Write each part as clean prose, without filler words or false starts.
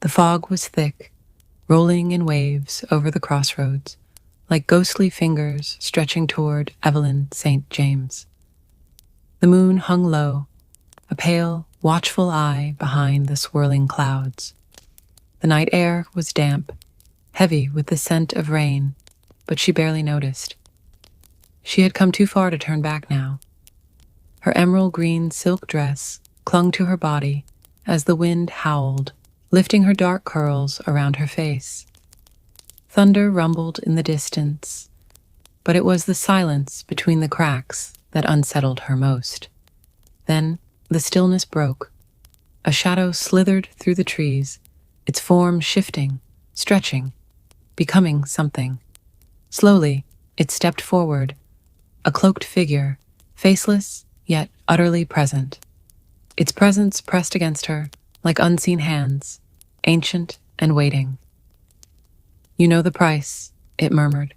The fog was thick, rolling in waves over the crossroads, like ghostly fingers stretching toward Evelyn St. James. The moon hung low, a pale, watchful eye behind the swirling clouds. The night air was damp, heavy with the scent of rain, but she barely noticed. She had come too far to turn back now. Her emerald green silk dress clung to her body as the wind howled, lifting her dark curls around her face. Thunder rumbled in the distance, but it was the silence between the cracks that unsettled her most. Then the stillness broke. A shadow slithered through the trees, its form shifting, stretching, becoming something. Slowly, it stepped forward, a cloaked figure, faceless yet utterly present. Its presence pressed against her like unseen hands, ancient and waiting. "You know the price," it murmured,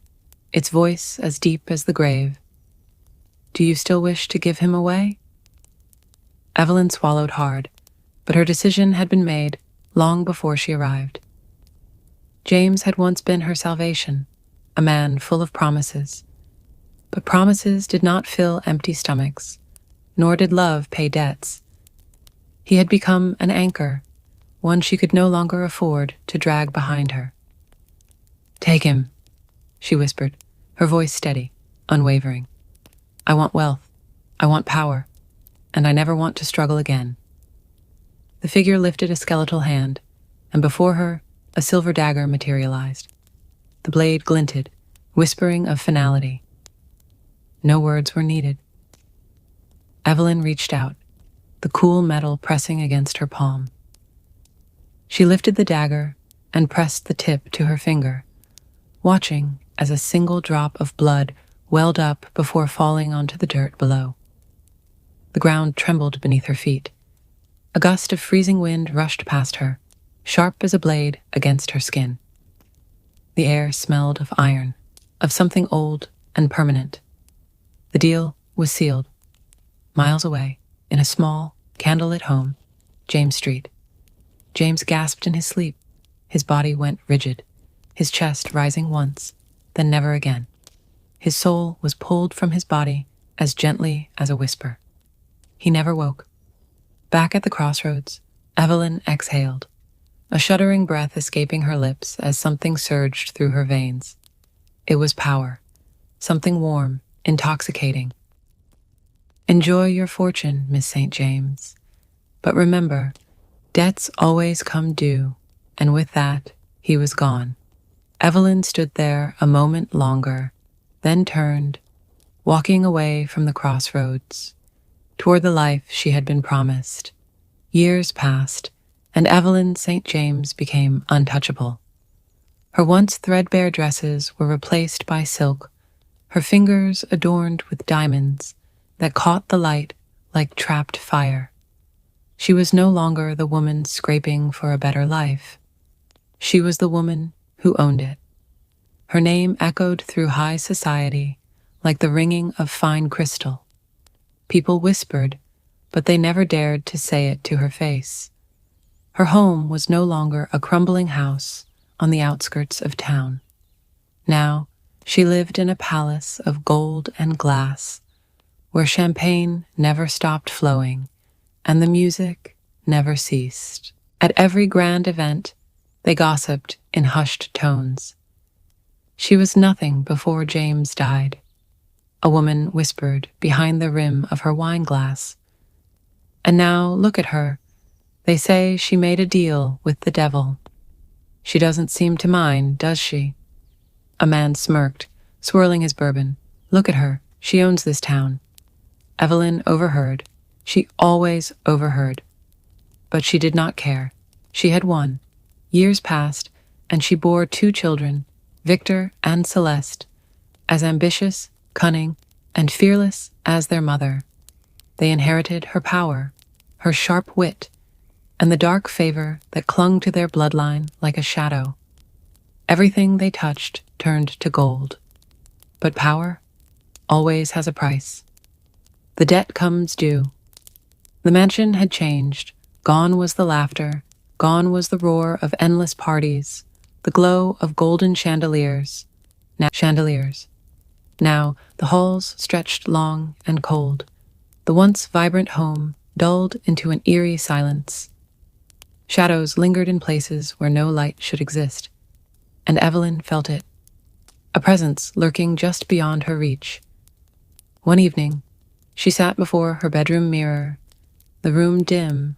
its voice as deep as the grave. "Do you still wish to give him away?" Evelyn swallowed hard, but her decision had been made long before she arrived. James had once been her salvation, a man full of promises. But promises did not fill empty stomachs, nor did love pay debts. He had become an anchor, one she could no longer afford to drag behind her. "Take him," she whispered, her voice steady, unwavering. "I want wealth, I want power, and I never want to struggle again." The figure lifted a skeletal hand, and before her, a silver dagger materialized. The blade glinted, whispering of finality. No words were needed. Evelyn reached out, the cool metal pressing against her palm. She lifted the dagger and pressed the tip to her finger, watching as a single drop of blood welled up before falling onto the dirt below. The ground trembled beneath her feet. A gust of freezing wind rushed past her, sharp as a blade against her skin. The air smelled of iron, of something old and permanent. The deal was sealed. Miles away, in a small, candlelit home, James Street. James gasped in his sleep. His body went rigid, his chest rising once, then never again. His soul was pulled from his body as gently as a whisper. He never woke. Back at the crossroads, Evelyn exhaled, a shuddering breath escaping her lips as something surged through her veins. It was power, something warm, intoxicating. "Enjoy your fortune, Miss St. James. But remember, debts always come due," and with that, he was gone. Evelyn stood there a moment longer, then turned, walking away from the crossroads, toward the life she had been promised. Years passed, and Evelyn St. James became untouchable. Her once threadbare dresses were replaced by silk, her fingers adorned with diamonds that caught the light like trapped fire. She was no longer the woman scraping for a better life. She was the woman who owned it. Her name echoed through high society like the ringing of fine crystal. People whispered, but they never dared to say it to her face. Her home was no longer a crumbling house on the outskirts of town. Now, she lived in a palace of gold and glass, where champagne never stopped flowing and the music never ceased. At every grand event, they gossiped in hushed tones. She was nothing before James died, a woman whispered behind the rim of her wine glass. And now look at her. They say she made a deal with the devil. She doesn't seem to mind, does she? A man smirked, swirling his bourbon. Look at her. She owns this town. Evelyn overheard. She always overheard. But she did not care. She had won. Years passed, and she bore 2 children, Victor and Celeste, as ambitious, cunning, and fearless as their mother. They inherited her power, her sharp wit, and the dark favor that clung to their bloodline like a shadow. Everything they touched turned to gold. But power always has a price. The debt comes due. The mansion had changed. Gone was the laughter, Gone was the roar of endless parties, the glow of golden chandeliers. Now the halls stretched long and cold, the once vibrant home dulled into an eerie silence. Shadows lingered in places where no light should exist, and Evelyn felt it, a presence lurking just beyond her reach. One evening, she sat before her bedroom mirror, the room dim,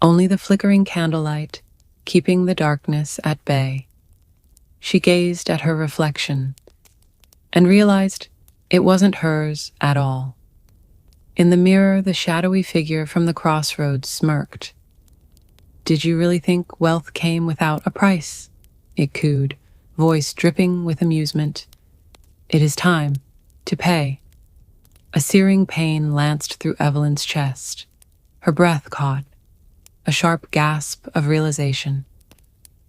only the flickering candlelight keeping the darkness at bay. She gazed at her reflection and realized it wasn't hers at all. In the mirror, the shadowy figure from the crossroads smirked. "Did you really think wealth came without a price?" it cooed, voice dripping with amusement. "It is time to pay." A searing pain lanced through Evelyn's chest. Her breath caught, a sharp gasp of realization.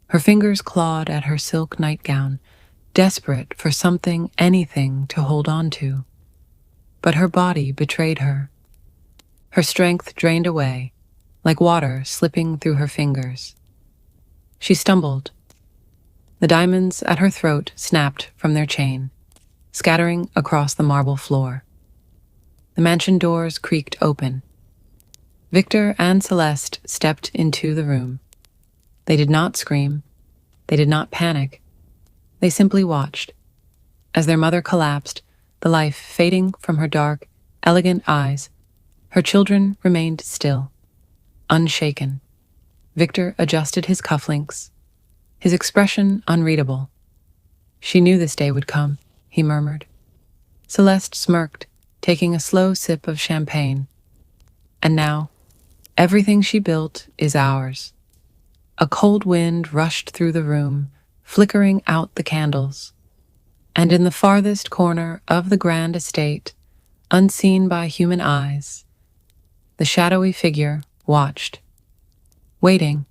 Her fingers clawed at her silk nightgown, desperate for something, anything to hold on to. But her body betrayed her. Her strength drained away, like water slipping through her fingers. She stumbled. The diamonds at her throat snapped from their chain, scattering across the marble floor. The mansion doors creaked open. Victor and Celeste stepped into the room. They did not scream. They did not panic. They simply watched. As their mother collapsed, the life fading from her dark, elegant eyes, her children remained still, unshaken. Victor adjusted his cufflinks, his expression unreadable. "She knew this day would come," he murmured. Celeste smirked, taking a slow sip of champagne. "And now, everything she built is ours." A cold wind rushed through the room, flickering out the candles. And in the farthest corner of the grand estate, unseen by human eyes, the shadowy figure watched, waiting,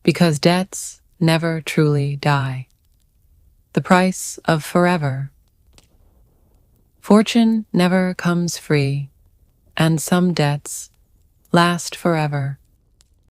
because debts never truly die. The price of forever. Fortune never comes free, and some debts last forever.